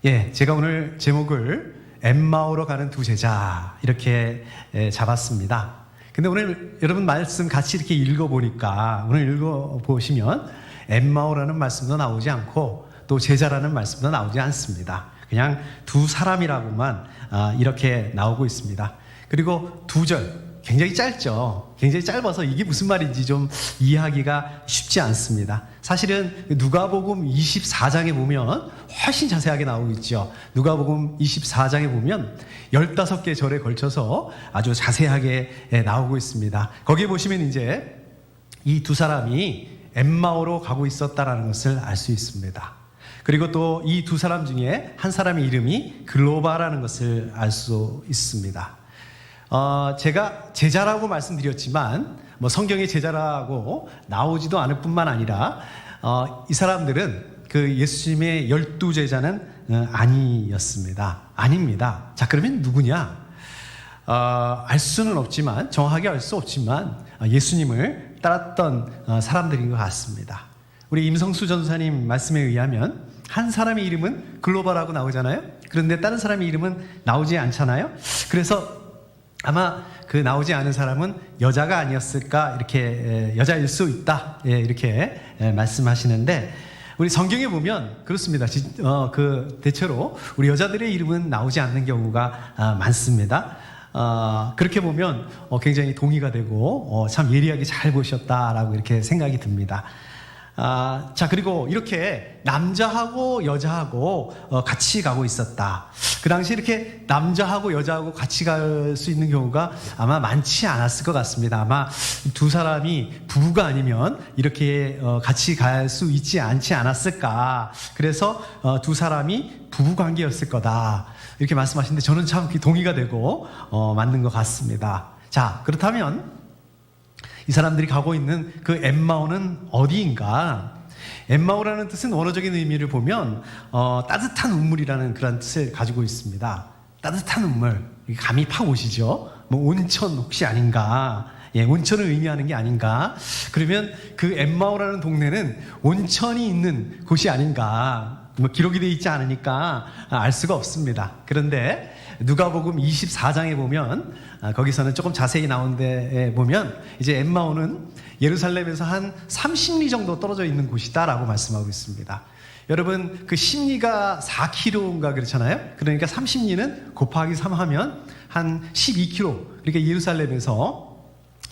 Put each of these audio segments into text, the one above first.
예, 제가 오늘 제목을 엠마오로 가는 두 제자 이렇게 잡았습니다. 근데 오늘 여러분 말씀 같이 이렇게 읽어보니까 오늘 읽어보시면 엠마오라는 말씀도 나오지 않고 또 제자라는 말씀도 나오지 않습니다. 그냥 두 사람이라고만 이렇게 나오고 있습니다. 그리고 두 절 굉장히 짧죠. 굉장히 짧아서 이게 무슨 말인지 좀 이해하기가 쉽지 않습니다. 사실은 누가복음 24장에 보면 훨씬 자세하게 나오고 있죠. 누가복음 24장에 보면 15개 절에 걸쳐서 아주 자세하게 나오고 있습니다. 거기에 보시면 이제 이 두 사람이 엠마오로 가고 있었다라는 것을 알 수 있습니다. 그리고 또 이 두 사람 중에 한 사람의 이름이 글로바라는 것을 알 수 있습니다. 제가 제자라고 말씀드렸지만 성경의 제자라고 나오지도 않을 뿐만 아니라 이 사람들은 그 예수님의 12제자는 아니었습니다. 아닙니다. 자, 그러면 누구냐? 알 수는 없지만, 정확하게 알 수 없지만 예수님을 따랐던 사람들인 것 같습니다. 우리 임성수 전사님 말씀에 의하면 한 사람의 이름은 글로바라고 나오잖아요. 그런데 다른 사람의 이름은 나오지 않잖아요. 그래서 아마 그 나오지 않은 사람은 여자가 아니었을까, 이렇게 여자일 수 있다, 이렇게 말씀하시는데, 우리 성경에 보면 그렇습니다. 대체로 우리 여자들의 이름은 나오지 않는 경우가 많습니다. 그렇게 보면 굉장히 동의가 되고 참 예리하게 잘 보셨다라고 이렇게 생각이 듭니다. 자, 그리고 이렇게 남자하고 여자하고 같이 가고 있었다. 그 당시 이렇게 남자하고 여자하고 같이 갈 수 있는 경우가 아마 많지 않았을 것 같습니다. 아마 두 사람이 부부가 아니면 이렇게 같이 갈 수 있지 않지 않았을까. 그래서 두 사람이 부부 관계였을 거다, 이렇게 말씀하시는데 저는 참 동의가 되고 맞는 것 같습니다. 자, 그렇다면 이 사람들이 가고 있는 그 엠마오는 어디인가? 엠마오라는 뜻은 원어적인 의미를 보면 따뜻한 눈물이라는 그런 뜻을 가지고 있습니다. 따뜻한 눈물, 감이 팍 오시죠? 온천 혹시 아닌가? 예, 온천을 의미하는 게 아닌가? 그러면 그 엠마오라는 동네는 온천이 있는 곳이 아닌가? 기록이 되어 있지 않으니까 알 수가 없습니다. 그런데 누가복음 24장에 보면 거기서는 조금 자세히 나온 데 보면 이제 엠마오는 예루살렘에서 한 30리 정도 떨어져 있는 곳이다라고 말씀하고 있습니다. 여러분, 그 심리가 4km인가 그렇잖아요. 그러니까 30리는 곱하기 3 하면 한 12km. 그러니까 예루살렘에서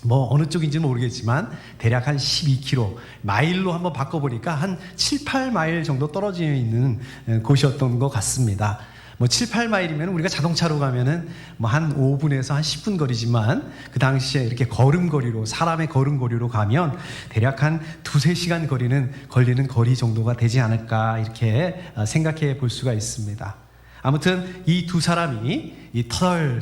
어느 쪽인지는 모르겠지만 대략 한 12km, 마일로 한번 바꿔보니까 한 7, 8마일 정도 떨어져 있는 곳이었던 것 같습니다. 7, 8마일이면 우리가 자동차로 가면은 한 5분에서 한 10분 거리지만 그 당시에 이렇게 걸음거리로, 사람의 걸음거리로 가면 대략 한 2-3시간 걸리는 거리 정도가 되지 않을까, 이렇게 생각해 볼 수가 있습니다. 아무튼 이 두 사람이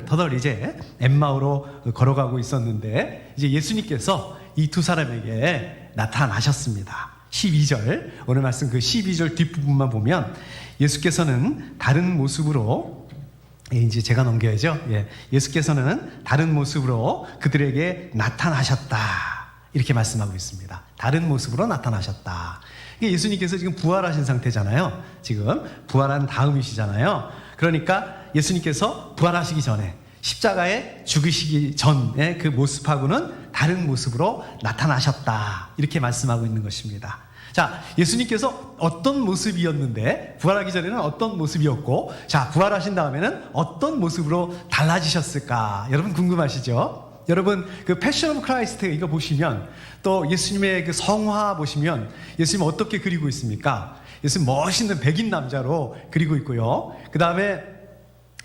터덜 이제 엠마오로 걸어가고 있었는데 이제 예수님께서 이 두 사람에게 나타나셨습니다. 12절, 오늘 말씀 그 12절 뒷부분만 보면 예수께서는 다른 모습으로, 이제 제가 넘겨야죠. 예수께서는 다른 모습으로 그들에게 나타나셨다, 이렇게 말씀하고 있습니다. 다른 모습으로 나타나셨다. 예수님께서 지금 부활하신 상태잖아요. 지금 부활한 다음이시잖아요. 그러니까 예수님께서 부활하시기 전에, 십자가에 죽으시기 전의 그 모습하고는 다른 모습으로 나타나셨다, 이렇게 말씀하고 있는 것입니다. 자, 예수님께서 어떤 모습이었는데, 부활하기 전에는 어떤 모습이었고, 자, 부활하신 다음에는 어떤 모습으로 달라지셨을까? 여러분 궁금하시죠? 여러분, 그 패션 오브 크라이스트 이거 보시면, 또 예수님의 그 성화 보시면 예수님 어떻게 그리고 있습니까? 예수님 멋있는 백인 남자로 그리고 있고요. 그 다음에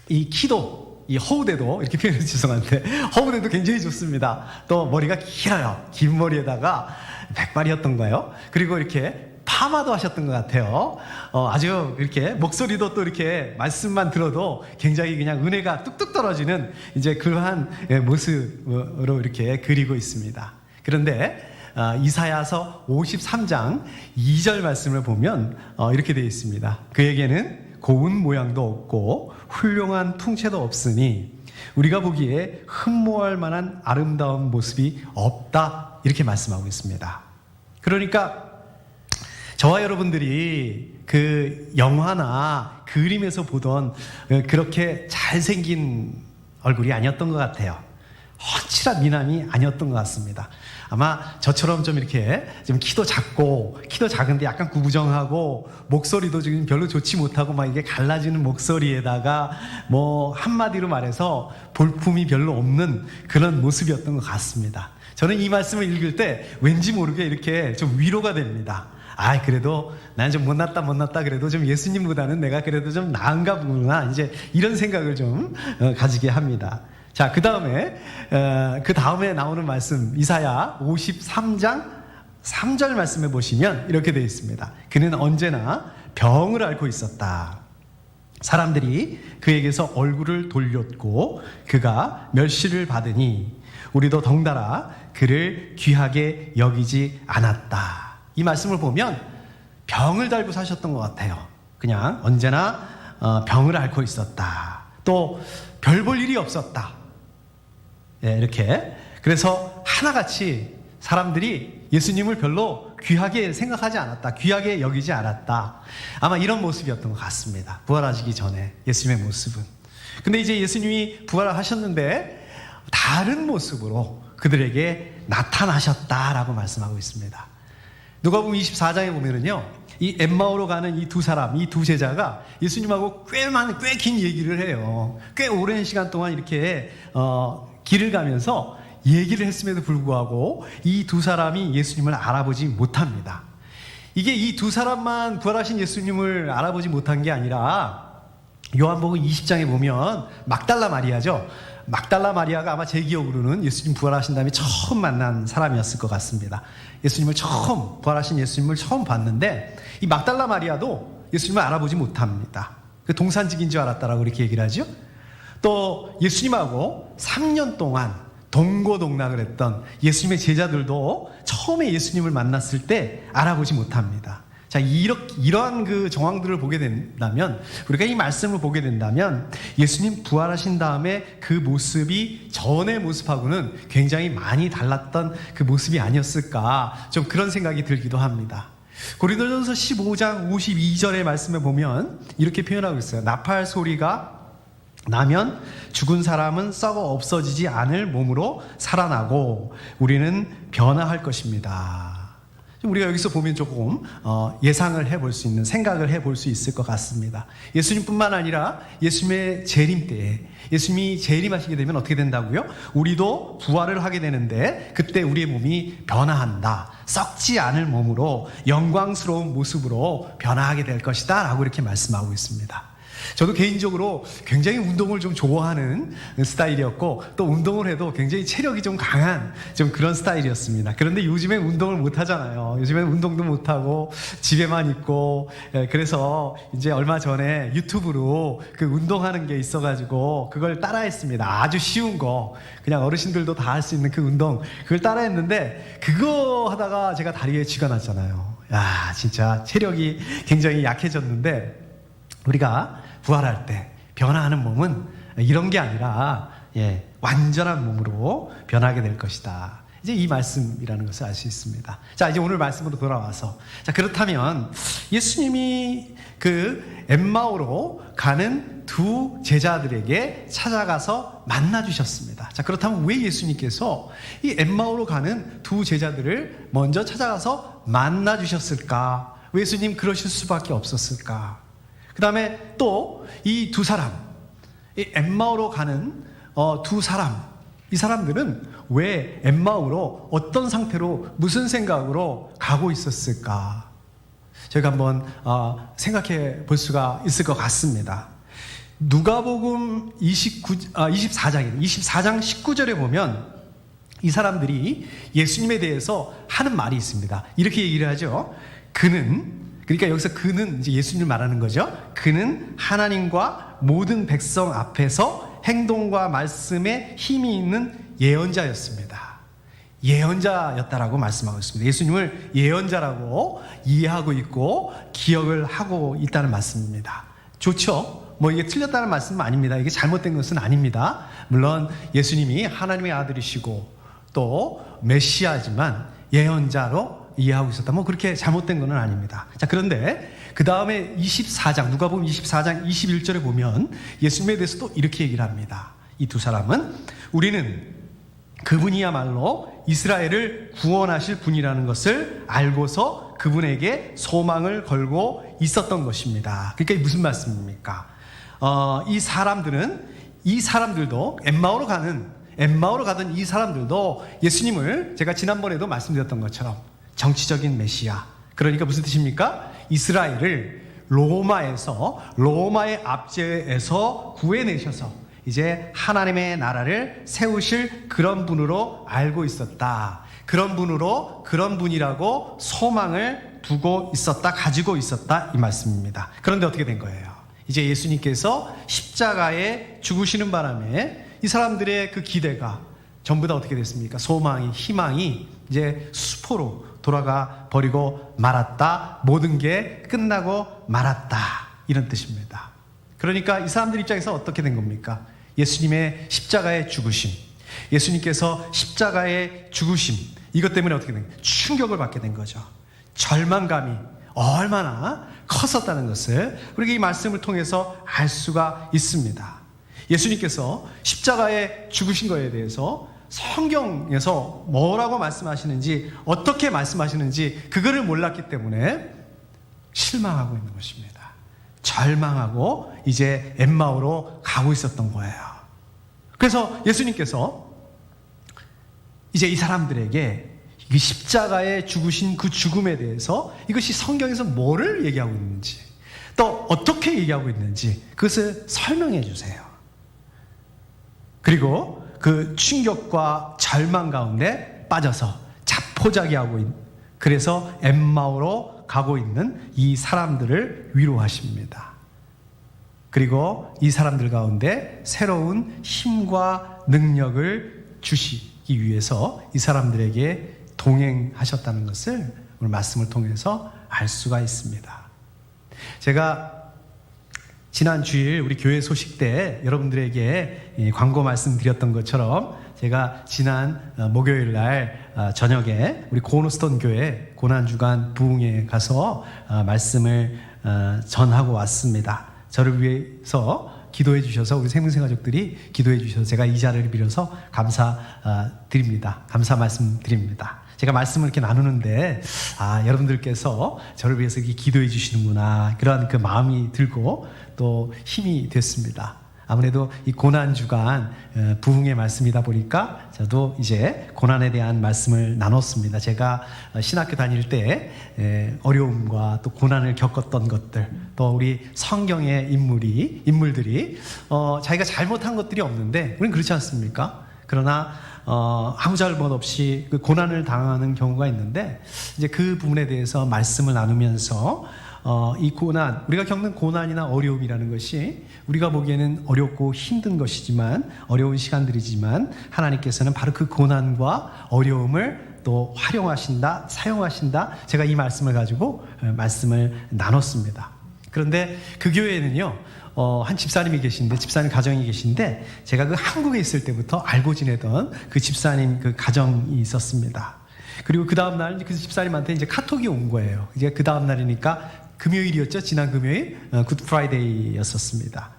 이 키도, 이 허우대도, 이렇게 표현해서 죄송한데 허우대도 굉장히 좋습니다. 또 머리가 길어요. 긴 머리에다가 백발이었던가요? 그리고 이렇게 파마도 하셨던 것 같아요. 아주 이렇게 목소리도 또 이렇게 말씀만 들어도 굉장히 그냥 은혜가 뚝뚝 떨어지는 이제 그러한 모습으로 이렇게 그리고 있습니다. 그런데 이사야서 53장 2절 말씀을 보면 이렇게 되어 있습니다. 그에게는 고운 모양도 없고 훌륭한 풍채도 없으니 우리가 보기에 흠모할 만한 아름다운 모습이 없다, 이렇게 말씀하고 있습니다. 그러니까 저와 여러분들이 그 영화나 그림에서 보던 그렇게 잘생긴 얼굴이 아니었던 것 같아요. 훤칠한 미남이 아니었던 것 같습니다. 아마 저처럼 좀 이렇게 좀 키도 작은데 약간 구부정하고 목소리도 지금 별로 좋지 못하고 막 이게 갈라지는 목소리에다가 뭐 한마디로 말해서 볼품이 별로 없는 그런 모습이었던 것 같습니다. 저는 이 말씀을 읽을 때 왠지 모르게 이렇게 좀 위로가 됩니다. 그래도 난 좀 못났다 그래도 좀 예수님보다는 내가 그래도 좀 나은가 보구나, 이제 이런 생각을 좀 가지게 합니다. 자, 그 다음에 나오는 말씀, 이사야 53장 3절 말씀에 보시면 이렇게 되어 있습니다. 그는 언제나 병을 앓고 있었다. 사람들이 그에게서 얼굴을 돌렸고 그가 멸시를 받으니 우리도 덩달아 그를 귀하게 여기지 않았다. 이 말씀을 보면 병을 달고 사셨던 것 같아요. 그냥 언제나 병을 앓고 있었다. 또 별 볼 일이 없었다. 이렇게. 그래서 하나같이 사람들이 예수님을 별로 귀하게 생각하지 않았다. 귀하게 여기지 않았다. 아마 이런 모습이었던 것 같습니다. 부활하시기 전에 예수님의 모습은. 근데 이제 예수님이 부활하셨는데 다른 모습으로 그들에게 나타나셨다라고 말씀하고 있습니다. 누가복음 24장에 보면은요, 이 엠마오로 가는 이 두 사람, 이 두 제자가 예수님하고 꽤 긴 얘기를 해요. 꽤 오랜 시간 동안 이렇게 길을 가면서 얘기를 했음에도 불구하고 이 두 사람이 예수님을 알아보지 못합니다. 이게 이 두 사람만 부활하신 예수님을 알아보지 못한 게 아니라 요한복음 20장에 보면 막달라 마리아죠. 막달라 마리아가 아마 제 기억으로는 예수님 부활하신 다음에 처음 만난 사람이었을 것 같습니다. 부활하신 예수님을 처음 봤는데 이 막달라 마리아도 예수님을 알아보지 못합니다. 그 동산직인 줄 알았다라고 이렇게 얘기를 하죠. 또 예수님하고 3년 동안 동고동락을 했던 예수님의 제자들도 처음에 예수님을 만났을 때 알아보지 못합니다. 자, 이러한 그 정황들을 보게 된다면, 우리가 이 말씀을 보게 된다면 예수님 부활하신 다음에 그 모습이 전의 모습하고는 굉장히 많이 달랐던 그 모습이 아니었을까, 좀 그런 생각이 들기도 합니다. 고린도전서 15장 52절의 말씀에 보면 이렇게 표현하고 있어요. 나팔 소리가 나면 죽은 사람은 썩어 없어지지 않을 몸으로 살아나고 우리는 변화할 것입니다. 우리가 여기서 보면 조금 예상을 해볼 수 있는, 생각을 해볼 수 있을 것 같습니다. 예수님뿐만 아니라 예수님의 재림 때에, 예수님이 재림하시게 되면 어떻게 된다고요? 우리도 부활을 하게 되는데 그때 우리의 몸이 변화한다. 썩지 않을 몸으로 영광스러운 모습으로 변화하게 될 것이다 라고 이렇게 말씀하고 있습니다. 저도 개인적으로 굉장히 운동을 좀 좋아하는 스타일이었고, 또 운동을 해도 굉장히 체력이 좀 강한 좀 그런 스타일이었습니다. 그런데 요즘엔 운동을 못 하잖아요. 요즘엔 운동도 못 하고 집에만 있고, 그래서 이제 얼마 전에 유튜브로 그 운동하는 게 있어가지고 그걸 따라했습니다. 아주 쉬운 거, 그냥 어르신들도 다 할 수 있는 그 운동, 그걸 따라했는데 그거 하다가 제가 다리에 쥐가 났잖아요. 야, 진짜 체력이 굉장히 약해졌는데, 우리가 부활할 때 변화하는 몸은 이런 게 아니라 완전한 몸으로 변하게 될 것이다. 이제 이 말씀이라는 것을 알 수 있습니다. 자, 이제 오늘 말씀으로 돌아와서, 자, 그렇다면 예수님이 그 엠마오로 가는 두 제자들에게 찾아가서 만나 주셨습니다. 자, 그렇다면 왜 예수님께서 이 엠마오로 가는 두 제자들을 먼저 찾아가서 만나 주셨을까? 왜 예수님 그러실 수밖에 없었을까? 그 다음에 또 이 두 사람, 이 엠마오로 가는 두 사람, 이 사람들은 왜 엠마오로 어떤 상태로 무슨 생각으로 가고 있었을까? 저희가 한번 생각해 볼 수가 있을 것 같습니다. 누가복음 24장 19절에 보면 이 사람들이 예수님에 대해서 하는 말이 있습니다. 이렇게 얘기를 하죠. 그러니까 여기서 그는 이제 예수님을 말하는 거죠. 그는 하나님과 모든 백성 앞에서 행동과 말씀에 힘이 있는 예언자였습니다. 예언자였다라고 말씀하고 있습니다. 예수님을 예언자라고 이해하고 있고 기억을 하고 있다는 말씀입니다. 좋죠? 뭐 이게 틀렸다는 말씀은 아닙니다. 이게 잘못된 것은 아닙니다. 물론 예수님이 하나님의 아들이시고 또 메시아지만 예언자로 이해하고 있었다. 뭐 그렇게 잘못된 건 아닙니다. 자, 그런데 그 다음에 24장, 누가복음 24장 21절에 보면 예수님에 대해서 또 이렇게 얘기를 합니다. 이 두 사람은 우리는 그분이야말로 이스라엘을 구원하실 분이라는 것을 알고서 그분에게 소망을 걸고 있었던 것입니다. 그러니까 이게 무슨 말씀입니까? 이 사람들도 엠마오로 가던 이 사람들도 예수님을 제가 지난번에도 말씀드렸던 것처럼 정치적인 메시아, 그러니까 무슨 뜻입니까? 이스라엘을 로마의 압제에서 구해내셔서 이제 하나님의 나라를 세우실 그런 분으로 알고 있었다. 그런 분이라고 소망을 두고 있었다, 가지고 있었다, 이 말씀입니다. 그런데 어떻게 된 거예요? 이제 예수님께서 십자가에 죽으시는 바람에 이 사람들의 그 기대가 전부 다 어떻게 됐습니까? 소망이, 희망이 이제 수포로 돌아가 버리고 말았다. 모든 게 끝나고 말았다. 이런 뜻입니다. 그러니까 이 사람들 입장에서 어떻게 된 겁니까? 예수님의 십자가의 죽으심, 예수님께서 십자가의 죽으심, 이것 때문에 어떻게 된 거예요? 충격을 받게 된 거죠. 절망감이 얼마나 컸었다는 것을 우리가 이 말씀을 통해서 알 수가 있습니다. 예수님께서 십자가에 죽으신 것에 대해서 성경에서 뭐라고 말씀하시는지, 어떻게 말씀하시는지 그거를 몰랐기 때문에 실망하고 있는 것입니다. 절망하고 이제 엠마오로 가고 있었던 거예요. 그래서 예수님께서 이제 이 사람들에게 이 십자가에 죽으신 그 죽음에 대해서 이것이 성경에서 뭐를 얘기하고 있는지, 또 어떻게 얘기하고 있는지 그것을 설명해 주세요. 그리고 그 충격과 절망 가운데 빠져서 자포자기하고 있는, 그래서 엠마오로 가고 있는 이 사람들을 위로하십니다. 그리고 이 사람들 가운데 새로운 힘과 능력을 주시기 위해서 이 사람들에게 동행하셨다는 것을 오늘 말씀을 통해서 알 수가 있습니다. 제가 지난 주일 우리 교회 소식 때 여러분들에게 광고 말씀드렸던 것처럼 제가 지난 목요일 날 저녁에 우리 고노스톤 교회 고난주간 부흥회에 가서 말씀을 전하고 왔습니다. 저를 위해서 기도해 주셔서 우리 생명생 가족들이 기도해 주셔서 제가 이 자리를 빌어서 감사드립니다. 감사 말씀드립니다. 제가 말씀을 이렇게 나누는데 여러분들께서 저를 위해서 이렇게 기도해 주시는구나, 그런 그 마음이 들고 또 힘이 됐습니다. 아무래도 이 고난주간 부흥의 말씀이다 보니까 저도 이제 고난에 대한 말씀을 나눴습니다. 제가 신학교 다닐 때 어려움과 또 고난을 겪었던 것들, 또 우리 성경의 인물들이 자기가 잘못한 것들이 없는데 우리는 그렇지 않습니까? 그러나 아무 잘못 없이 그 고난을 당하는 경우가 있는데, 이제 그 부분에 대해서 말씀을 나누면서 이 고난, 우리가 겪는 고난이나 어려움이라는 것이 우리가 보기에는 어렵고 힘든 것이지만, 어려운 시간들이지만 하나님께서는 바로 그 고난과 어려움을 또 활용하신다, 사용하신다. 제가 이 말씀을 가지고 말씀을 나눴습니다. 그런데 그 교회에는요, 한 집사님 가정이 계신데, 제가 그 한국에 있을 때부터 알고 지내던 그 집사님 그 가정이 있었습니다. 그리고 그 다음날 그 집사님한테 이제 카톡이 온 거예요. 이제 그 다음날이니까 금요일이었죠. 지난 금요일, 굿 프라이데이였었습니다.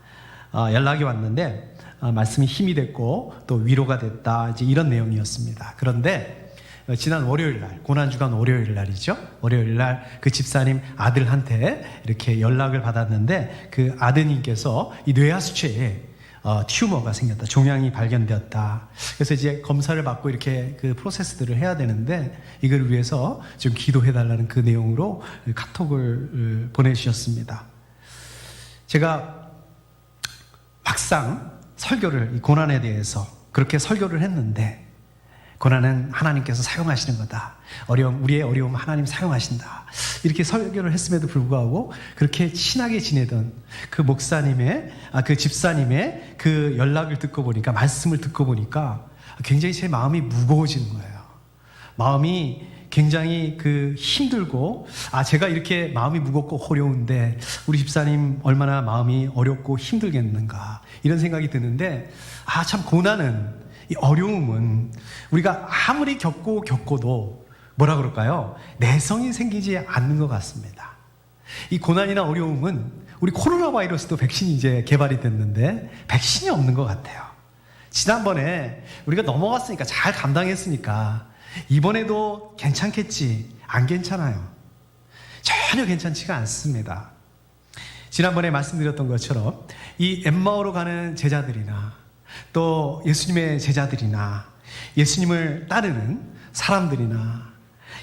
연락이 왔는데, 말씀이 힘이 됐고, 또 위로가 됐다. 이제 이런 내용이었습니다. 그런데, 지난 월요일 날, 고난주간 월요일 날이죠. 월요일 날 그 집사님 아들한테 이렇게 연락을 받았는데, 그 아드님께서 이 뇌하수체에 튜머가 생겼다, 종양이 발견되었다. 그래서 이제 검사를 받고 이렇게 그 프로세스들을 해야 되는데, 이걸 위해서 좀 기도해달라는 그 내용으로 카톡을 보내주셨습니다. 제가 막상 설교를, 이 고난에 대해서 그렇게 설교를 했는데, 고난은 하나님께서 사용하시는 거다, 우리의 어려움 하나님 사용하신다, 이렇게 설교를 했음에도 불구하고 그렇게 친하게 지내던 그 목사님의, 그 집사님의 그 연락을 듣고 보니까, 말씀을 듣고 보니까 굉장히 제 마음이 무거워지는 거예요. 마음이 굉장히 그 힘들고, 제가 이렇게 마음이 무겁고 어려운데 우리 집사님 얼마나 마음이 어렵고 힘들겠는가, 이런 생각이 드는데, 참 고난은, 이 어려움은 우리가 아무리 겪고도 뭐라 그럴까요? 내성이 생기지 않는 것 같습니다. 이 고난이나 어려움은 우리 코로나 바이러스도 백신이 이제 개발이 됐는데 백신이 없는 것 같아요. 지난번에 우리가 넘어갔으니까 잘 감당했으니까 이번에도 괜찮겠지. 안 괜찮아요. 전혀 괜찮지가 않습니다. 지난번에 말씀드렸던 것처럼 이 엠마오로 가는 제자들이나 또 예수님의 제자들이나 예수님을 따르는 사람들이나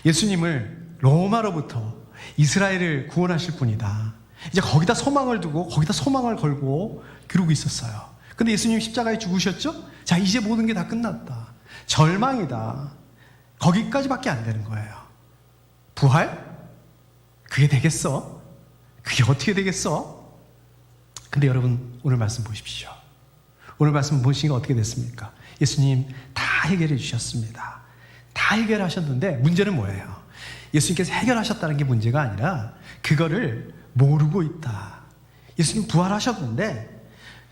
예수님을 로마로부터 이스라엘을 구원하실 분이다. 이제 거기다 소망을 두고 거기다 소망을 걸고 그러고 있었어요. 근데 예수님 십자가에 죽으셨죠? 자, 이제 모든 게 다 끝났다. 절망이다. 거기까지밖에 안 되는 거예요. 부활? 그게 되겠어? 그게 어떻게 되겠어? 근데 여러분, 오늘 말씀 보십시오. 오늘 말씀 보시니까 어떻게 됐습니까? 예수님 다 해결해 주셨습니다. 다 해결하셨는데 문제는 뭐예요? 예수님께서 해결하셨다는 게 문제가 아니라 그거를 모르고 있다. 예수님 부활하셨는데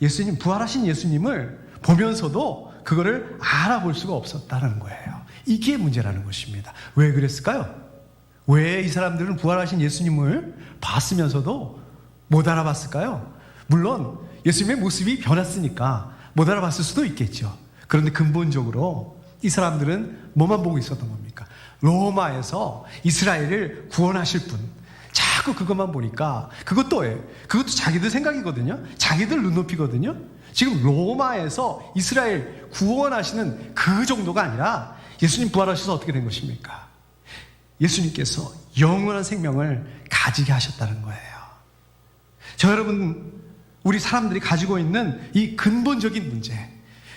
예수님 부활하신 예수님을 보면서도 그거를 알아볼 수가 없었다는 거예요. 이게 문제라는 것입니다. 왜 그랬을까요? 왜 이 사람들은 부활하신 예수님을 봤으면서도 못 알아봤을까요? 물론 예수님의 모습이 변했으니까 못 알아봤을 수도 있겠죠. 그런데 근본적으로 이 사람들은 뭐만 보고 있었던 겁니까? 로마에서 이스라엘을 구원하실 분. 자꾸 그것만 보니까 그것도 자기들 생각이거든요. 자기들 눈높이거든요. 지금 로마에서 이스라엘 구원하시는 그 정도가 아니라 예수님 부활하셔서 어떻게 된 것입니까? 예수님께서 영원한 생명을 가지게 하셨다는 거예요. 저 여러분, 우리 사람들이 가지고 있는 이 근본적인 문제,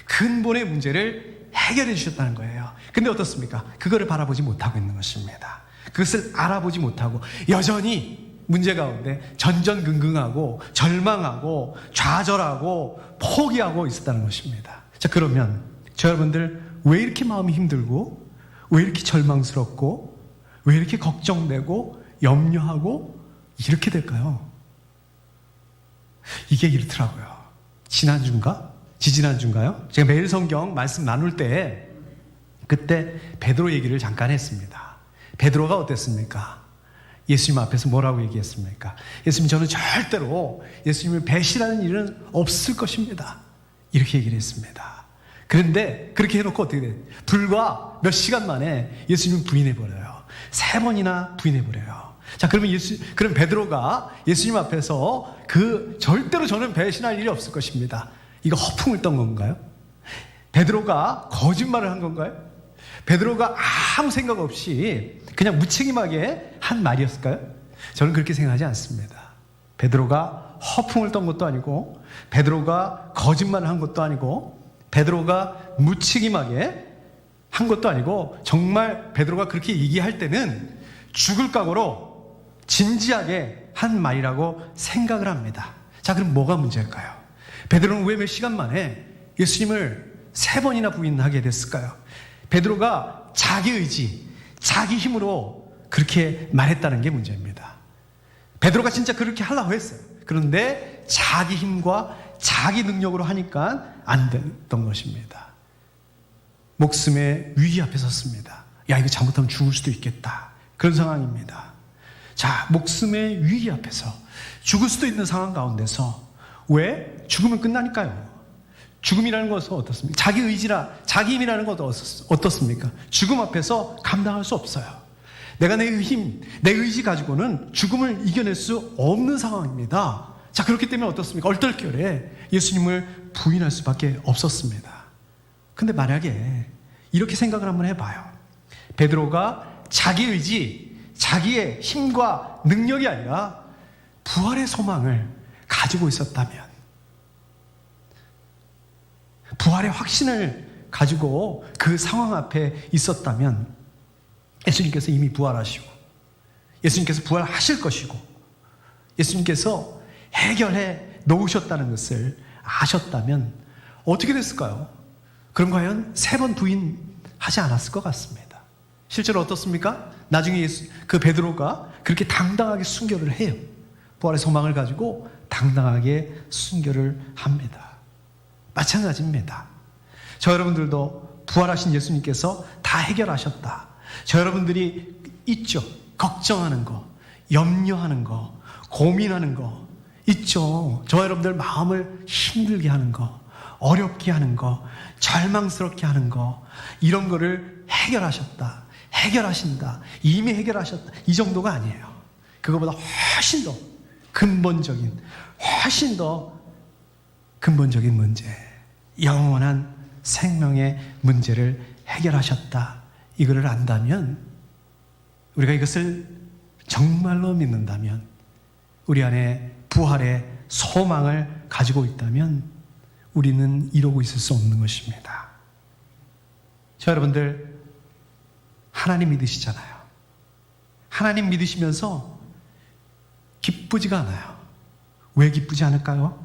근본의 문제를 해결해 주셨다는 거예요. 근데 어떻습니까? 그거를 바라보지 못하고 있는 것입니다. 그것을 알아보지 못하고 여전히 문제 가운데 전전긍긍하고 절망하고 좌절하고 포기하고 있었다는 것입니다. 자, 그러면 저 여러분들 왜 이렇게 마음이 힘들고 왜 이렇게 절망스럽고 왜 이렇게 걱정되고 염려하고 이렇게 될까요? 이게 이렇더라고요. 지난주인가? 지지난주인가요? 제가 매일 성경 말씀 나눌 때 그때 베드로 얘기를 잠깐 했습니다. 베드로가 어땠습니까? 예수님 앞에서 뭐라고 얘기했습니까? 예수님, 저는 절대로 예수님을 배신하는 일은 없을 것입니다. 이렇게 얘기를 했습니다. 그런데 그렇게 해놓고 어떻게 돼요? 불과 몇 시간 만에 예수님을 부인해버려요. 3번이나 부인해버려요. 자, 그럼 베드로가 예수님 앞에서 절대로 저는 배신할 일이 없을 것입니다. 이거 허풍을 떤 건가요? 베드로가 거짓말을 한 건가요? 베드로가 아무 생각 없이 그냥 무책임하게 한 말이었을까요? 저는 그렇게 생각하지 않습니다. 베드로가 허풍을 떤 것도 아니고 베드로가 거짓말을 한 것도 아니고 베드로가 무책임하게 한 것도 아니고 정말 베드로가 그렇게 얘기할 때는 죽을 각오로 진지하게 한 말이라고 생각을 합니다. 자, 그럼 뭐가 문제일까요? 베드로는 왜 몇 시간 만에 예수님을 3번이나 부인하게 됐을까요? 베드로가 자기 의지, 자기 힘으로 그렇게 말했다는 게 문제입니다. 베드로가 진짜 그렇게 하려고 했어요. 그런데 자기 힘과 자기 능력으로 하니까 안 됐던 것입니다. 목숨의 위기 앞에 섰습니다. 야, 이거 잘못하면 죽을 수도 있겠다. 그런 상황입니다. 자, 목숨의 위기 앞에서 죽을 수도 있는 상황 가운데서 왜? 죽으면 끝나니까요. 죽음이라는 것은 어떻습니까? 자기 의지라, 자기 힘이라는 것은 어떻습니까? 죽음 앞에서 감당할 수 없어요. 내가 내 힘, 내 의지 가지고는 죽음을 이겨낼 수 없는 상황입니다. 자, 그렇기 때문에 어떻습니까? 얼떨결에 예수님을 부인할 수밖에 없었습니다. 근데 만약에 이렇게 생각을 한번 해봐요. 베드로가 자기 의지, 자기의 힘과 능력이 아니라 부활의 소망을 가지고 있었다면, 부활의 확신을 가지고 그 상황 앞에 있었다면 예수님께서 이미 부활하시고 예수님께서 부활하실 것이고 예수님께서 해결해 놓으셨다는 것을 아셨다면 어떻게 됐을까요? 그럼 과연 3번 부인하지 않았을 것 같습니다. 실제로 어떻습니까? 나중에 그 베드로가 그렇게 당당하게 순교를 해요. 부활의 소망을 가지고 당당하게 순교를 합니다. 마찬가지입니다. 저 여러분들도 부활하신 예수님께서 다 해결하셨다. 저 여러분들이 있죠. 걱정하는 거, 염려하는 거, 고민하는 거 있죠. 저와 여러분들 마음을 힘들게 하는 거, 어렵게 하는 거, 절망스럽게 하는 거, 이런 거를 해결하셨다, 해결하신다, 이미 해결하셨다, 이 정도가 아니에요. 그거보다 훨씬 더 근본적인, 훨씬 더 근본적인 문제, 영원한 생명의 문제를 해결하셨다, 이거를 안다면, 우리가 이것을 정말로 믿는다면, 우리 안에 부활의 소망을 가지고 있다면 우리는 이루고 있을 수 없는 것입니다. 저 여러분들 하나님 믿으시잖아요. 하나님 믿으시면서 기쁘지가 않아요. 왜 기쁘지 않을까요?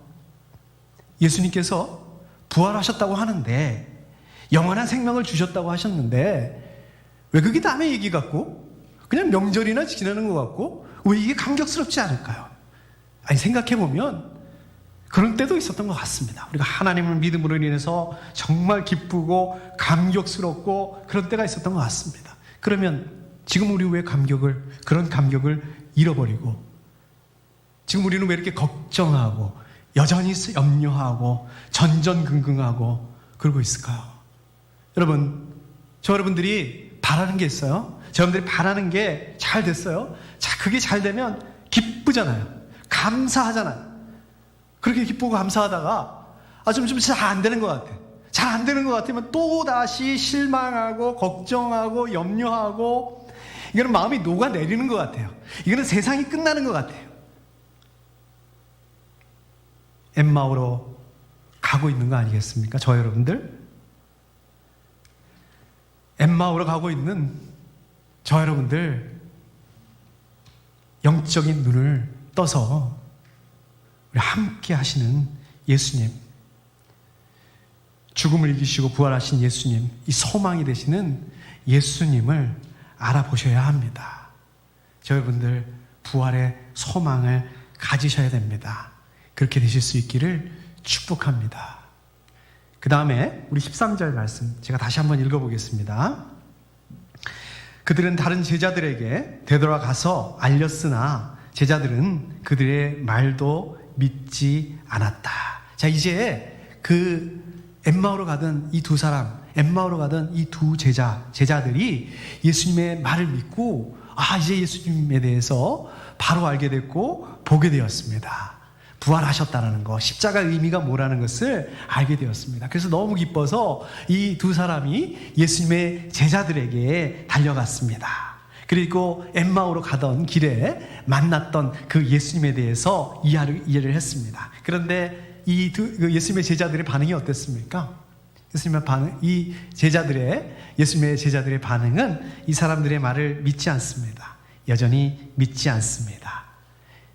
예수님께서 부활하셨다고 하는데, 영원한 생명을 주셨다고 하셨는데, 왜 그게 남의 얘기 같고 그냥 명절이나 지나는 것 같고 왜 이게 감격스럽지 않을까요? 아니, 생각해보면 그런 때도 있었던 것 같습니다. 우리가 하나님을 믿음으로 인해서 정말 기쁘고 감격스럽고 그런 때가 있었던 것 같습니다. 그러면 지금 우리 왜 그런 감격을 잃어버리고, 지금 우리는 왜 이렇게 걱정하고 여전히 염려하고 전전긍긍하고 그러고 있을까요? 여러분, 저 여러분들이 바라는 게 있어요. 저 여러분들이 바라는 게 잘 됐어요. 자, 그게 잘 되면 기쁘잖아요. 감사하잖아요. 그렇게 기쁘고 감사하다가 좀 잘 안 되는 것 같아. 잘 안 되는 것 같으면 또 다시 실망하고 걱정하고 염려하고, 이거는 마음이 녹아내리는 것 같아요. 이거는 세상이 끝나는 것 같아요. 엠마오로 가고 있는 거 아니겠습니까? 저 여러분들 엠마오로 가고 있는 저 여러분들, 영적인 눈을 떠서 우리 함께 하시는 예수님, 죽음을 이기시고 부활하신 예수님, 이 소망이 되시는 예수님을 알아보셔야 합니다. 저 여러분들 부활의 소망을 가지셔야 됩니다. 그렇게 되실 수 있기를 축복합니다. 그 다음에 우리 13절 말씀 제가 다시 한번 읽어보겠습니다. 그들은 다른 제자들에게 되돌아가서 알렸으나 제자들은 그들의 말도 믿지 않았다. 자, 이제 그 엠마오로 가던 이 두 사람, 엠마오로 가던 이 두 제자들이 예수님의 말을 믿고, 이제 예수님에 대해서 바로 알게 됐고 보게 되었습니다. 부활하셨다는 거, 십자가의 의미가 뭐라는 것을 알게 되었습니다. 그래서 너무 기뻐서 이 두 사람이 예수님의 제자들에게 달려갔습니다. 그리고 엠마오로 가던 길에 만났던 그 예수님에 대해서 이해를 했습니다. 그런데 예수님의 제자들의 반응이 어땠습니까? 예수님의 제자들의 반응은 이 사람들의 말을 믿지 않습니다. 여전히 믿지 않습니다.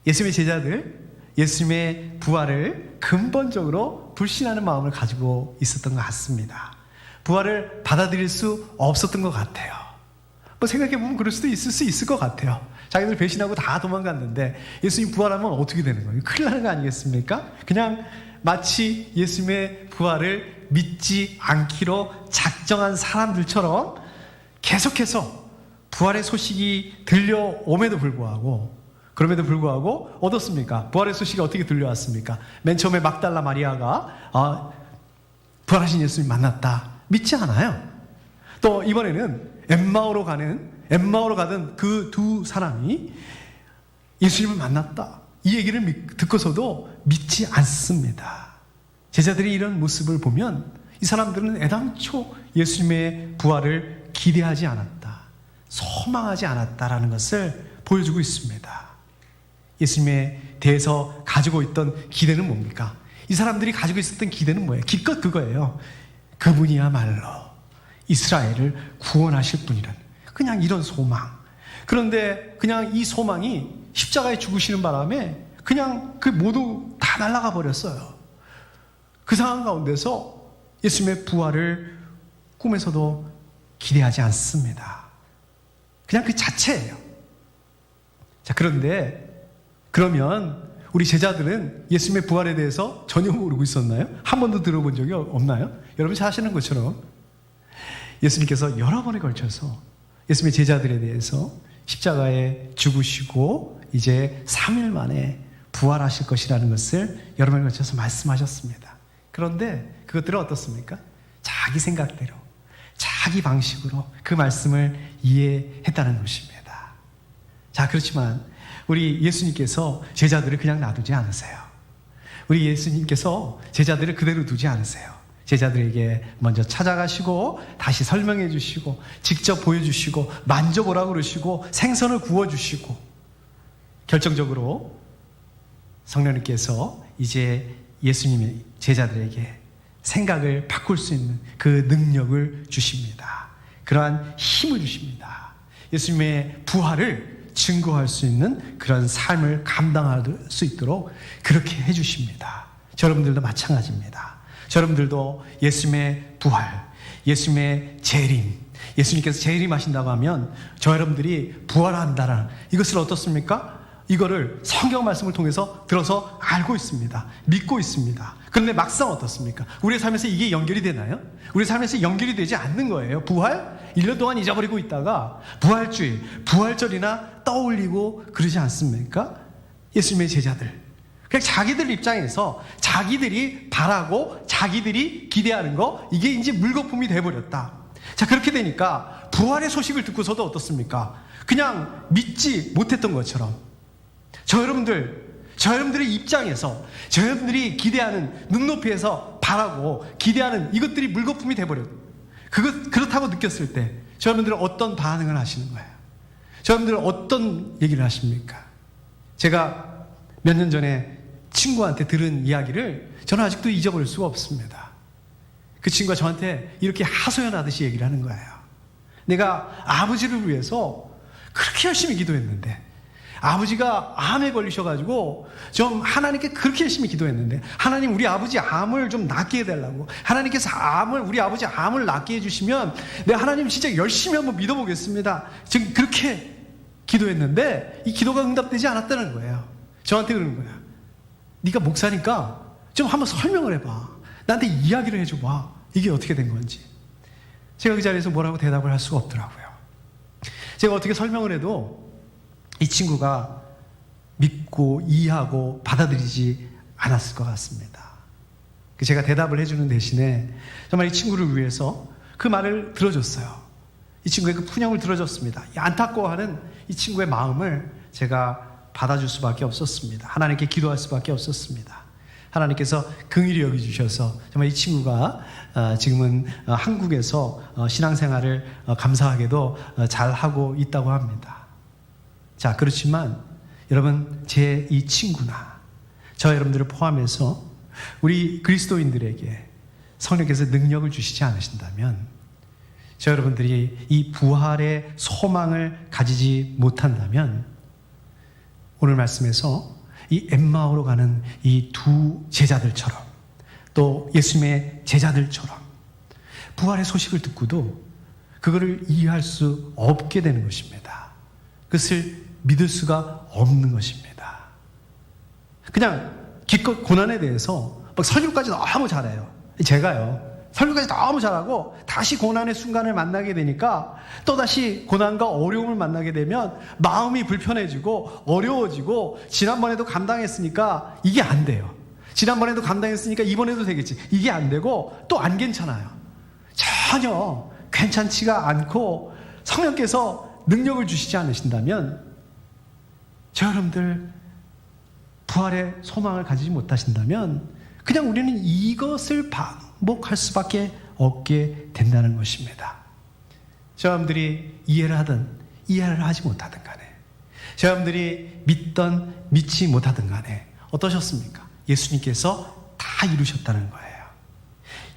예수님의 제자들, 예수님의 부활을 근본적으로 불신하는 마음을 가지고 있었던 것 같습니다. 부활을 받아들일 수 없었던 것 같아요. 생각해보면 그럴 수도 있을 것 같아요. 자기들 배신하고 다 도망갔는데 예수님 부활하면 어떻게 되는 거예요? 큰일 나는 거 아니겠습니까? 그냥 마치 예수님의 부활을 믿지 않기로 작정한 사람들처럼 계속해서 부활의 소식이 들려옴에도 불구하고, 그럼에도 불구하고 어떻습니까? 부활의 소식이 어떻게 들려왔습니까? 맨 처음에 막달라 마리아가 부활하신 예수님 만났다, 믿지 않아요. 또 이번에는 엠마오로 가던 그 두 사람이 예수님을 만났다, 이 얘기를 듣고서도 믿지 않습니다. 제자들이 이런 모습을 보면 이 사람들은 애당초 예수님의 부활을 기대하지 않았다, 소망하지 않았다라는 것을 보여주고 있습니다. 예수님에 대해서 가지고 있던 기대는 뭡니까? 이 사람들이 가지고 있었던 기대는 뭐예요? 기껏 그거예요. 그분이야말로 이스라엘을 구원하실 분이란, 그냥 이런 소망. 그런데 그냥 이 소망이 십자가에 죽으시는 바람에 그냥 그 모두 다 날아가 버렸어요. 그 상황 가운데서 예수님의 부활을 꿈에서도 기대하지 않습니다. 그냥 그 자체예요. 자, 그러면 우리 제자들은 예수님의 부활에 대해서 전혀 모르고 있었나요? 한 번도 들어본 적이 없나요? 여러분 잘 아시는 것처럼 예수님께서 여러 번에 걸쳐서 예수님의 제자들에 대해서 십자가에 죽으시고 이제 3일 만에 부활하실 것이라는 것을 여러분을 거쳐서 말씀하셨습니다. 그런데 그것들은 어떻습니까? 자기 생각대로, 자기 방식으로 그 말씀을 이해했다는 것입니다. 자, 그렇지만 우리 예수님께서 제자들을 그냥 놔두지 않으세요. 우리 예수님께서 제자들을 그대로 두지 않으세요. 제자들에게 먼저 찾아가시고 다시 설명해 주시고 직접 보여주시고 만져보라고 그러시고 생선을 구워주시고 결정적으로 성령님께서 이제 예수님의 제자들에게 생각을 바꿀 수 있는 그 능력을 주십니다. 그러한 힘을 주십니다. 예수님의 부활을 증거할 수 있는 그런 삶을 감당할 수 있도록 그렇게 해주십니다. 여러분들도 마찬가지입니다. 여러분들도 예수님의 부활, 예수님의 재림, 예수님께서 재림하신다고 하면 저 여러분들이 부활한다는 이것을 어떻습니까? 이거를 성경 말씀을 통해서 들어서 알고 있습니다. 믿고 있습니다. 그런데 막상 어떻습니까? 우리의 삶에서 이게 연결이 되나요? 우리 삶에서 연결이 되지 않는 거예요. 부활? 1년 동안 잊어버리고 있다가 부활주일, 부활절이나 떠올리고 그러지 않습니까? 예수님의 제자들. 그냥 자기들 입장에서 자기들이 바라고 자기들이 기대하는 거 이게 이제 물거품이 돼버렸다. 자, 그렇게 되니까 부활의 소식을 듣고서도 어떻습니까? 그냥 믿지 못했던 것처럼 저 여러분들의 입장에서 저 여러분들이 기대하는 눈높이에서 바라고 기대하는 이것들이 물거품이 돼버렸다. 그렇다고 느꼈을 때 저 여러분들은 어떤 반응을 하시는 거예요? 저 여러분들은 어떤 얘기를 하십니까? 제가 몇 년 전에 친구한테 들은 이야기를 저는 아직도 잊어버릴 수가 없습니다. 그 친구가 저한테 이렇게 하소연하듯이 얘기를 하는 거예요. 내가 아버지를 위해서 그렇게 열심히 기도했는데 아버지가 암에 걸리셔가지고 좀 하나님께 그렇게 열심히 기도했는데 하나님 우리 아버지 암을 좀 낫게 해달라고 하나님께서 우리 아버지 암을 낫게 해주시면 내가 하나님 진짜 열심히 한번 믿어보겠습니다. 지금 그렇게 기도했는데 이 기도가 응답되지 않았다는 거예요. 저한테 그러는 거예요. 네가 목사니까 좀 한번 설명을 해봐. 나한테 이야기를 해줘봐. 이게 어떻게 된 건지. 제가 그 자리에서 뭐라고 대답을 할 수가 없더라고요. 제가 어떻게 설명을 해도 이 친구가 믿고 이해하고 받아들이지 않았을 것 같습니다. 제가 대답을 해주는 대신에 정말 이 친구를 위해서 그 말을 들어줬어요. 이 친구의 그 푸념을 들어줬습니다. 안타까워하는 이 친구의 마음을 제가 받아줄 수밖에 없었습니다. 하나님께 기도할 수밖에 없었습니다. 하나님께서 긍휼히 여겨주셔서 정말 이 친구가 지금은 한국에서 신앙생활을 감사하게도 잘하고 있다고 합니다. 자, 그렇지만 여러분 제 이 친구나 저 여러분들을 포함해서 우리 그리스도인들에게 성령께서 능력을 주시지 않으신다면 저 여러분들이 이 부활의 소망을 가지지 못한다면 오늘 말씀에서 이 엠마오로 가는 이 두 제자들처럼 또 예수님의 제자들처럼 부활의 소식을 듣고도 그거를 이해할 수 없게 되는 것입니다. 그것을 믿을 수가 없는 것입니다. 그냥 기껏 고난에 대해서 막 설교까지 너무 잘해요. 제가요. 설교까지 너무 잘하고 다시 고난의 순간을 만나게 되니까 또다시 고난과 어려움을 만나게 되면 마음이 불편해지고 어려워지고 지난번에도 감당했으니까 이게 안 돼요. 지난번에도 감당했으니까 이번에도 되겠지. 이게 안 되고 또 안 괜찮아요. 전혀 괜찮지가 않고 성령께서 능력을 주시지 않으신다면 저 여러분들 부활의 소망을 가지지 못하신다면 그냥 우리는 이것을 반복할 수밖에 없게 된다는 것입니다. 저 여러분들이 이해를 하든 이해를 하지 못하든 간에 저 여러분들이 믿던 믿지 못하든 간에 어떠셨습니까? 예수님께서 다 이루셨다는 거예요.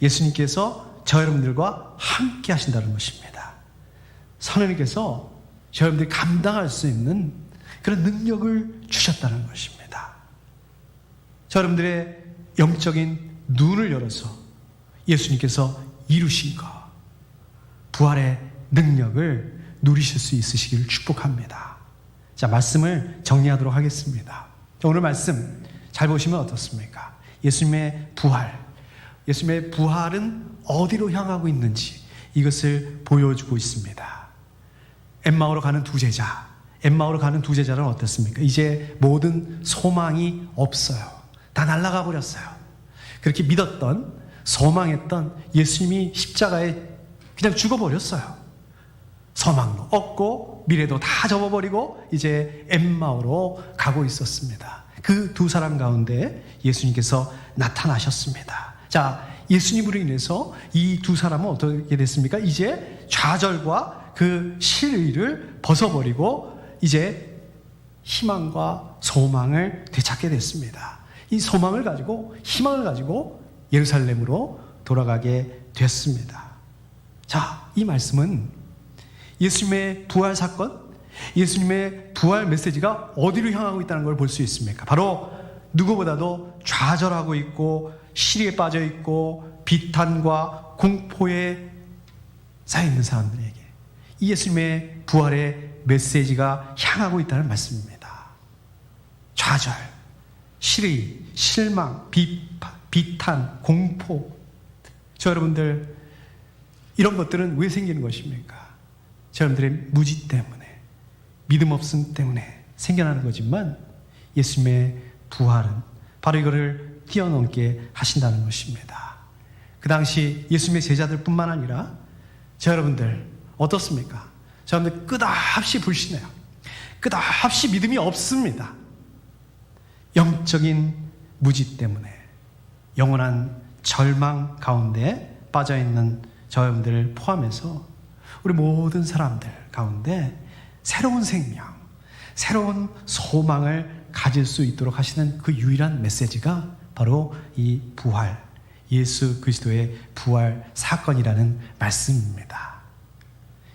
예수님께서 저 여러분들과 함께 하신다는 것입니다. 성령님께서 저 여러분들이 감당할 수 있는 그런 능력을 주셨다는 것입니다. 저 여러분들의 영적인 눈을 열어서 예수님께서 이루신 것, 부활의 능력을 누리실 수 있으시기를 축복합니다. 자, 말씀을 정리하도록 하겠습니다. 오늘 말씀 잘 보시면 어떻습니까? 예수님의 부활은 어디로 향하고 있는지 이것을 보여주고 있습니다. 엠마오로 가는 두 제자, 엠마오로 가는 두 제자는 어땠습니까? 이제 모든 소망이 없어요. 다 날아가 버렸어요. 그렇게 믿었던, 소망했던 예수님이 십자가에 그냥 죽어버렸어요. 소망도 없고 미래도 다 접어버리고 이제 엠마오로 가고 있었습니다. 그 두 사람 가운데 예수님께서 나타나셨습니다. 자, 예수님으로 인해서 이 두 사람은 어떻게 됐습니까? 이제 좌절과 그 실의를 벗어버리고 이제 희망과 소망을 되찾게 됐습니다. 이 소망을 가지고, 희망을 가지고 예루살렘으로 돌아가게 됐습니다. 자, 이 말씀은 예수님의 부활 사건, 예수님의 부활 메시지가 어디로 향하고 있다는 걸 볼 수 있습니까? 바로 누구보다도 좌절하고 있고 시리에 빠져 있고 비탄과 공포에 쌓여 있는 사람들에게 이 예수님의 부활의 메시지가 향하고 있다는 말씀입니다. 좌절, 시리, 실망, 비탄, 공포. 저 여러분들, 이런 것들은 왜 생기는 것입니까? 저 여러분들의 무지 때문에, 믿음 없음 때문에 생겨나는 거지만 예수님의 부활은 바로 이거를 뛰어넘게 하신다는 것입니다. 그 당시 예수님의 제자들 뿐만 아니라 저 여러분들 어떻습니까? 저 여러분들 끝없이 불신해요. 끝없이 믿음이 없습니다. 영적인 무지 때문에 영원한 절망 가운데 빠져있는 저 여러분들을 포함해서 우리 모든 사람들 가운데 새로운 생명, 새로운 소망을 가질 수 있도록 하시는 그 유일한 메시지가 바로 이 부활, 예수 그리스도의 부활 사건이라는 말씀입니다.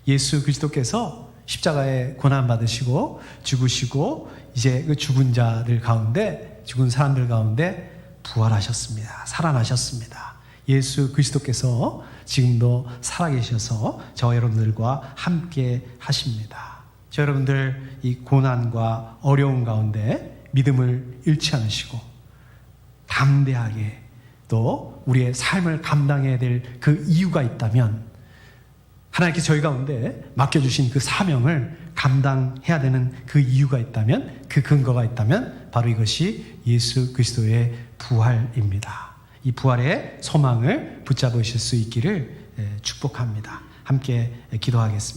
예수 그리스도께서 십자가에 고난받으시고 죽으시고 이제 그 죽은 자들 가운데, 죽은 사람들 가운데 부활하셨습니다. 살아나셨습니다. 예수 그리스도께서 지금도 살아계셔서 저 여러분들과 함께 하십니다. 저 여러분들 이 고난과 어려움 가운데 믿음을 잃지 않으시고 담대하게 또 우리의 삶을 감당해야 될 그 이유가 있다면, 하나님께서 저희 가운데 맡겨주신 그 사명을 감당해야 되는 그 이유가 있다면, 그 근거가 있다면 바로 이것이 예수 그리스도의 부활입니다. 이 부활의 소망을 붙잡으실 수 있기를 축복합니다. 함께 기도하겠습니다.